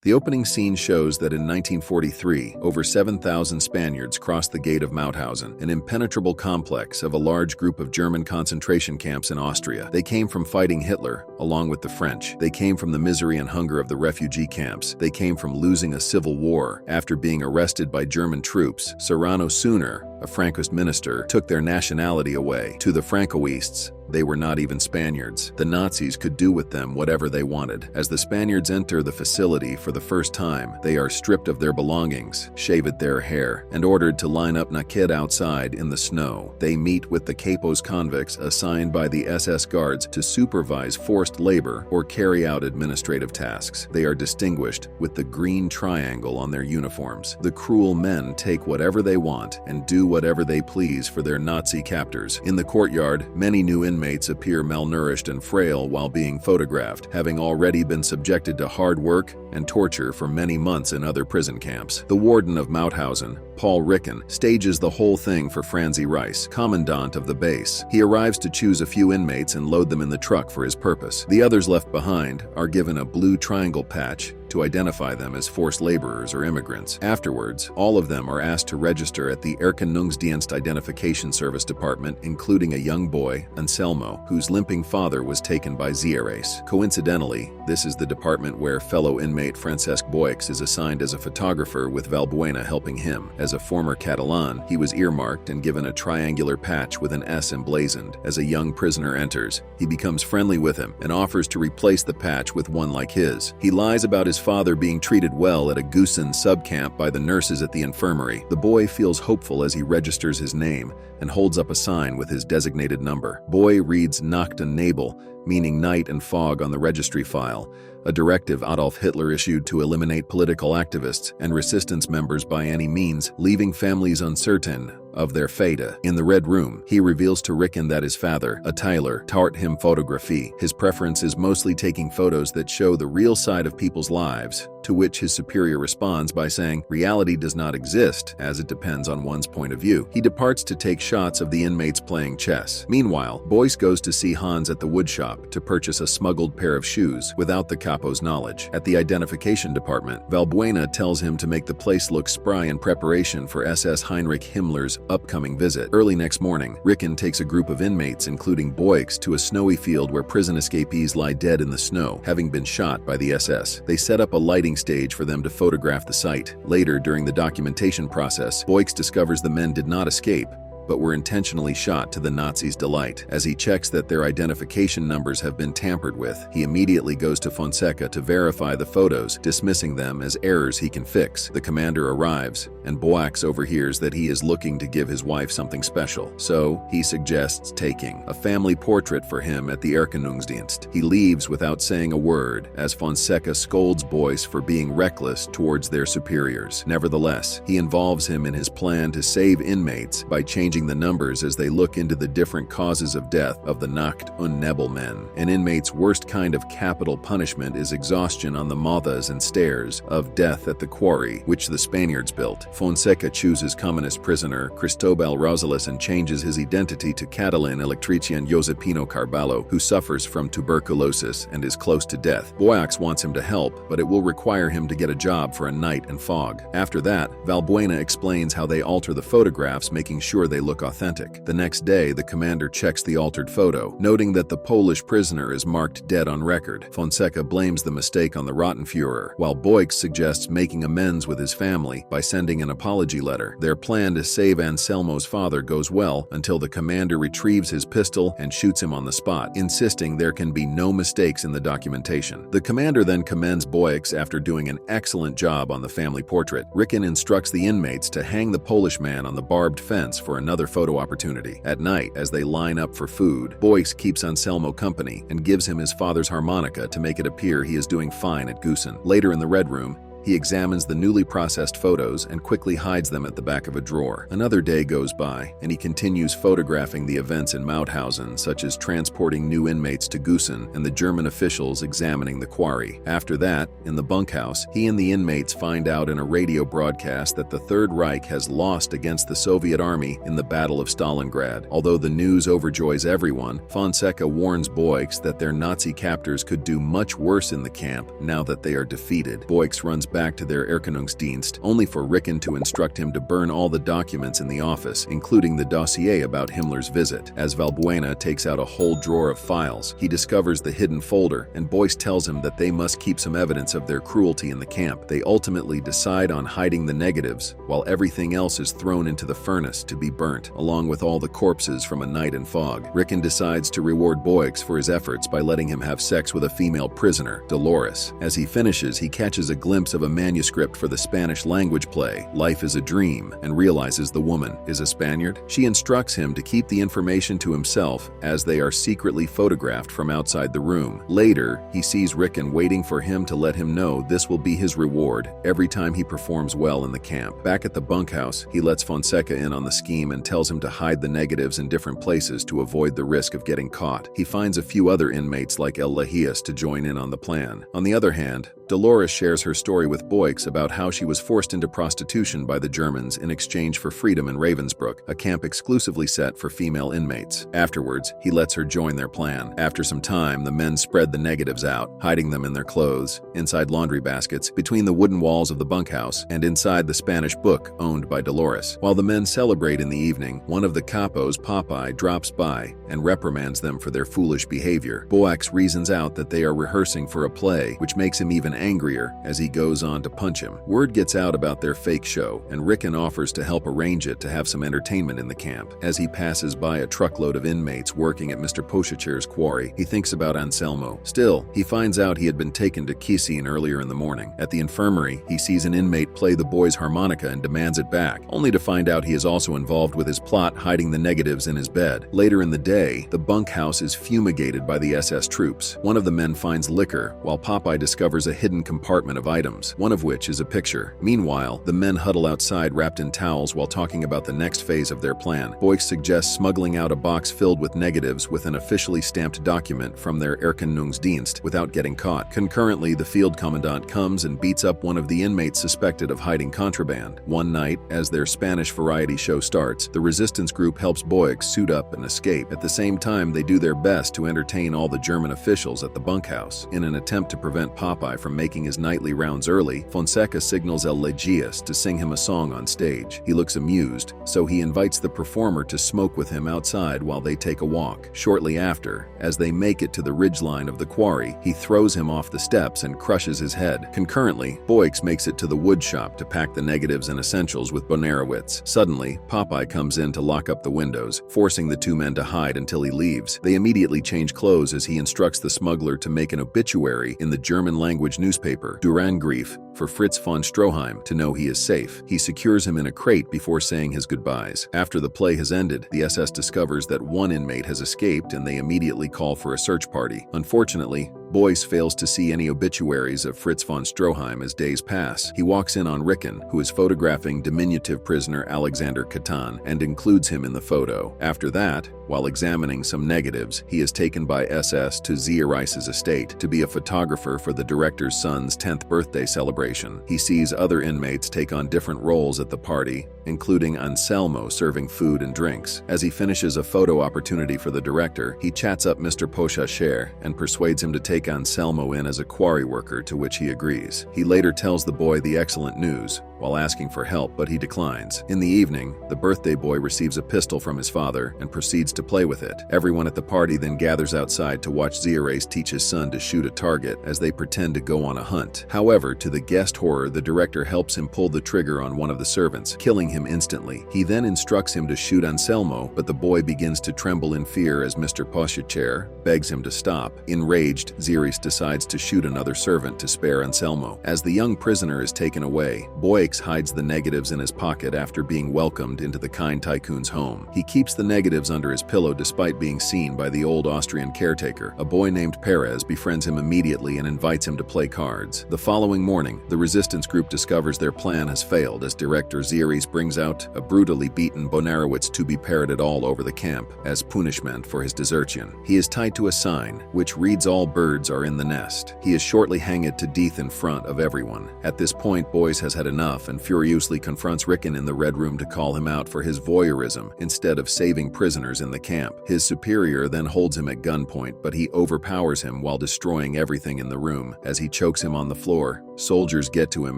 The opening scene shows that in 1943, over 7,000 Spaniards crossed the Gate of Mauthausen, an impenetrable complex of a large group of German concentration camps in Austria. They came from fighting Hitler, along with the French. They came from the misery and hunger of the refugee camps. They came from losing a civil war. After being arrested by German troops, Serrano Suner, a Francoist minister, took their nationality away. To the Francoists, they were not even Spaniards. The Nazis could do with them whatever they wanted. As the Spaniards enter the facility for the first time, they are stripped of their belongings, shaved their hair, and ordered to line up naked outside in the snow. They meet with the capos convicts assigned by the SS guards to supervise forced labor or carry out administrative tasks. They are distinguished with the green triangle on their uniforms. The cruel men take whatever they want and do whatever they please for their Nazi captors. In the courtyard, many new inmates appear malnourished and frail while being photographed, having already been subjected to hard work and torture for many months in other prison camps. The warden of Mauthausen, Paul Ricken, stages the whole thing for Franzi Rice, commandant of the base. He arrives to choose a few inmates and load them in the truck for his purpose. The others left behind are given a blue triangle patch to identify them as forced laborers or immigrants. Afterwards, all of them are asked to register at the Erkennungsdienst Identification Service Department, including a young boy, Anselmo, whose limping father was taken by Zieres. Coincidentally, this is the department where fellow inmate Francesc Boix is assigned as a photographer, with Valbuena helping him. As a former Catalan, he was earmarked and given a triangular patch with an S emblazoned. As a young prisoner enters, he becomes friendly with him and offers to replace the patch with one like his. He lies about his father being treated well at a Gusen subcamp by the nurses at the infirmary. The boy feels hopeful as he registers his name and holds up a sign with his designated number. Boy reads Nacht und Nebel, meaning night and fog, on the registry file, a directive Adolf Hitler issued to eliminate political activists and resistance members by any means, leaving families uncertain of their fate. In the Red Room, he reveals to Ricken that his father, a tailor, taught him photography. His preference is mostly taking photos that show the real side of people's lives, to which his superior responds by saying, reality does not exist, as it depends on one's point of view. He departs to take shots of the inmates playing chess. Meanwhile, Boyce goes to see Hans at the woodshop to purchase a smuggled pair of shoes without the capo's knowledge. At the identification department, Valbuena tells him to make the place look spry in preparation for SS Heinrich Himmler's upcoming visit. Early next morning, Ricken takes a group of inmates, including Boix, to a snowy field where prison escapees lie dead in the snow, having been shot by the SS. They set up a lighting stage for them to photograph the site. Later, during the documentation process, Boix discovers the men did not escape, but were intentionally shot to the Nazis' delight. As he checks that their identification numbers have been tampered with, he immediately goes to Fonseca to verify the photos, dismissing them as errors he can fix. The commander arrives, and Boix overhears that he is looking to give his wife something special, so he suggests taking a family portrait for him at the Erkennungsdienst. He leaves without saying a word, as Fonseca scolds Boyce for being reckless towards their superiors. Nevertheless, he involves him in his plan to save inmates by changing the numbers as they look into the different causes of death of the Nacht und Nebel men. An inmate's worst kind of capital punishment is exhaustion on the mothas and stairs of death at the quarry, which the Spaniards built. Fonseca chooses communist prisoner Cristobal Rosales and changes his identity to Catalan electrician Josepino Carballo, who suffers from tuberculosis and is close to death. Boix wants him to help, but it will require him to get a job for a night and fog. After that, Valbuena explains how they alter the photographs, making sure they look authentic. The next day, the commander checks the altered photo, noting that the Polish prisoner is marked dead on record. Fonseca blames the mistake on the Rottenführer, while Boix suggests making amends with his family by sending an apology letter. Their plan to save Anselmo's father goes well until the commander retrieves his pistol and shoots him on the spot, insisting there can be no mistakes in the documentation. The commander then commends Boix after doing an excellent job on the family portrait. Ricken instructs the inmates to hang the Polish man on the barbed fence for another photo opportunity. At night, as they line up for food, Boix keeps Anselmo company and gives him his father's harmonica to make it appear he is doing fine at Gusen. Later in the Red Room, He examines the newly processed photos and quickly hides them at the back of a drawer. Another day goes by, and he continues photographing the events in Mauthausen, such as transporting new inmates to Gusen and the German officials examining the quarry. After that, in the bunkhouse, he and the inmates find out in a radio broadcast that the Third Reich has lost against the Soviet army in the Battle of Stalingrad. Although the news overjoys everyone, Fonseca warns Boix that their Nazi captors could do much worse in the camp now that they are defeated. Boix runs back to their Erkennungsdienst, only for Ricken to instruct him to burn all the documents in the office, including the dossier about Himmler's visit. As Valbuena takes out a whole drawer of files, he discovers the hidden folder, and Boix tells him that they must keep some evidence of their cruelty in the camp. They ultimately decide on hiding the negatives, while everything else is thrown into the furnace to be burnt, along with all the corpses from A Night in Fog. Ricken decides to reward Boix for his efforts by letting him have sex with a female prisoner, Dolores. As he finishes, he catches a glimpse of a manuscript for the Spanish-language play, Life is a Dream, and realizes the woman is a Spaniard. She instructs him to keep the information to himself as they are secretly photographed from outside the room. Later, he sees Ricken waiting for him to let him know this will be his reward every time he performs well in the camp. Back at the bunkhouse, he lets Fonseca in on the scheme and tells him to hide the negatives in different places to avoid the risk of getting caught. He finds a few other inmates like El Lajias to join in on the plan. On the other hand, Dolores shares her story with Boix about how she was forced into prostitution by the Germans in exchange for freedom in Ravensbrück, a camp exclusively set for female inmates. Afterwards, he lets her join their plan. After some time, the men spread the negatives out, hiding them in their clothes, inside laundry baskets, between the wooden walls of the bunkhouse, and inside the Spanish book owned by Dolores. While the men celebrate in the evening, one of the capos, Popeye, drops by and reprimands them for their foolish behavior. Boix reasons out that they are rehearsing for a play, which makes him even angrier as he goes on to punch him. Word gets out about their fake show, and Ricken offers to help arrange it to have some entertainment in the camp. As he passes by a truckload of inmates working at Mr. Pochacher's quarry, he thinks about Anselmo. Still, he finds out he had been taken to Kissin earlier in the morning. At the infirmary, he sees an inmate play the boy's harmonica and demands it back, only to find out he is also involved with his plot hiding the negatives in his bed. Later in the day, the bunkhouse is fumigated by the SS troops. One of the men finds liquor, while Popeye discovers a hidden compartment of items, one of which is a picture. Meanwhile, the men huddle outside wrapped in towels while talking about the next phase of their plan. Boix suggests smuggling out a box filled with negatives with an officially stamped document from their Erkennungsdienst without getting caught. Concurrently, the field commandant comes and beats up one of the inmates suspected of hiding contraband. One night, as their Spanish variety show starts, the resistance group helps Boix suit up and escape. At the same time, they do their best to entertain all the German officials at the bunkhouse. In an attempt to prevent Popeye from making his nightly rounds early, Fonseca signals El Lajias to sing him a song on stage. He looks amused, so he invites the performer to smoke with him outside while they take a walk. Shortly after, as they make it to the ridgeline of the quarry, he throws him off the steps and crushes his head. Concurrently, Boix makes it to the wood shop to pack the negatives and essentials with Bonarowitz. Suddenly, Popeye comes in to lock up the windows, forcing the two men to hide until he leaves. They immediately change clothes as he instructs the smuggler to make an obituary in the German-language newspaper, Durangrief, for Fritz von Stroheim to know he is safe. He secures him in a crate before saying his goodbyes. After the play has ended, the SS discovers that one inmate has escaped and they immediately call for a search party. Unfortunately, Boix fails to see any obituaries of Fritz von Stroheim as days pass. He walks in on Ricken, who is photographing diminutive prisoner Alexander Catan, and includes him in the photo. After that, while examining some negatives, he is taken by SS to Zierreis's estate to be a photographer for the director's son's 10th birthday celebration. He sees other inmates take on different roles at the party, including Anselmo serving food and drinks. As he finishes a photo opportunity for the director, he chats up Mr. Pochacher and persuades him to take Anselmo in as a quarry worker, to which he agrees. He later tells the boy the excellent news, while asking for help, but he declines. In the evening, the birthday boy receives a pistol from his father and proceeds to play with it. Everyone at the party then gathers outside to watch Zierreis teach his son to shoot a target as they pretend to go on a hunt. However, to the guest horror, the director helps him pull the trigger on one of the servants, killing him instantly. He then instructs him to shoot Anselmo, but the boy begins to tremble in fear as Mr. Pochacher begs him to stop. Enraged, Zierreis decides to shoot another servant to spare Anselmo. As the young prisoner is taken away, Boix Boyks hides the negatives in his pocket after being welcomed into the kind tycoon's home. He keeps the negatives under his pillow despite being seen by the old Austrian caretaker. A boy named Perez befriends him immediately and invites him to play cards. The following morning, the resistance group discovers their plan has failed as director Summaries brings out a brutally beaten Bonarowitz to be parroted all over the camp as punishment for his desertion. He is tied to a sign, which reads "All birds are in the nest." He is shortly hanged to death in front of everyone. At this point, Boyce has had enough and furiously confronts Ricken in the Red Room to call him out for his voyeurism instead of saving prisoners in the camp. His superior then holds him at gunpoint, but he overpowers him while destroying everything in the room. As he chokes him on the floor, soldiers get to him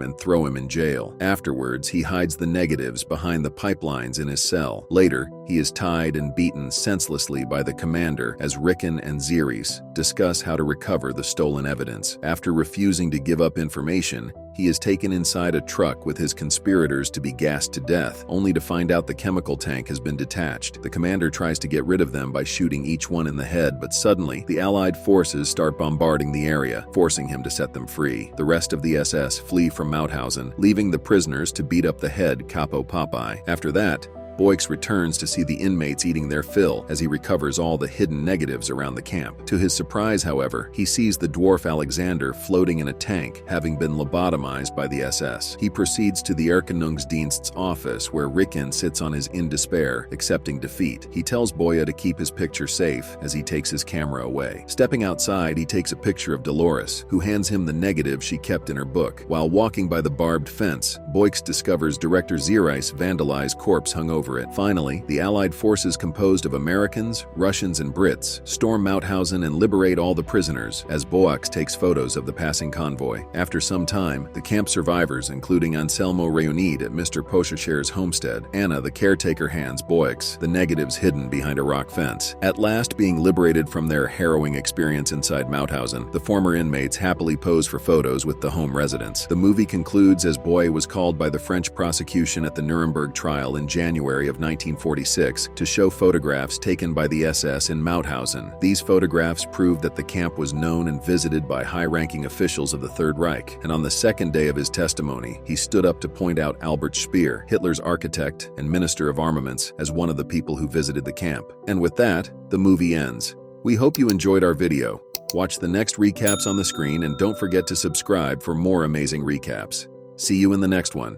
and throw him in jail. Afterwards, he hides the negatives behind the pipelines in his cell. Later, he is tied and beaten senselessly by the commander as Ricken and Summaries discuss how to recover the stolen evidence. After refusing to give up information, he is taken inside a truck with his conspirators to be gassed to death, only to find out the chemical tank has been detached. The commander tries to get rid of them by shooting each one in the head, but suddenly, the Allied forces start bombarding the area, forcing him to set them free. The rest of the SS flee from Mauthausen, leaving the prisoners to beat up the head Capo Popeye. After that, Boyks returns to see the inmates eating their fill as he recovers all the hidden negatives around the camp. To his surprise, however, he sees the dwarf Alexander floating in a tank, having been lobotomized by the SS. He proceeds to the Erkennungsdienst's office where Ricken sits on his in despair, accepting defeat. He tells Boya to keep his picture safe as he takes his camera away. Stepping outside, he takes a picture of Dolores, who hands him the negative she kept in her book. While walking by the barbed fence, Boyks discovers director Summaries' vandalized corpse hung over it. Finally, the Allied forces composed of Americans, Russians, and Brits storm Mauthausen and liberate all the prisoners as Boyks takes photos of the passing convoy. After some time, the camp survivors, including Anselmo reunite at Mr. Pochescher's homestead. Anna, the caretaker, hands Boyks the negatives hidden behind a rock fence. At last being liberated from their harrowing experience inside Mauthausen, the former inmates happily pose for photos with the home residents. The movie concludes as Boy was called by the French prosecution at the Nuremberg trial in January of 1946 to show photographs taken by the SS in Mauthausen. These photographs proved that the camp was known and visited by high-ranking officials of the Third Reich, and on the second day of his testimony, he stood up to point out Albert Speer, Hitler's architect and Minister of Armaments, as one of the people who visited the camp. And with that, the movie ends. We hope you enjoyed our video. Watch the next recaps on the screen and don't forget to subscribe for more amazing recaps. See you in the next one.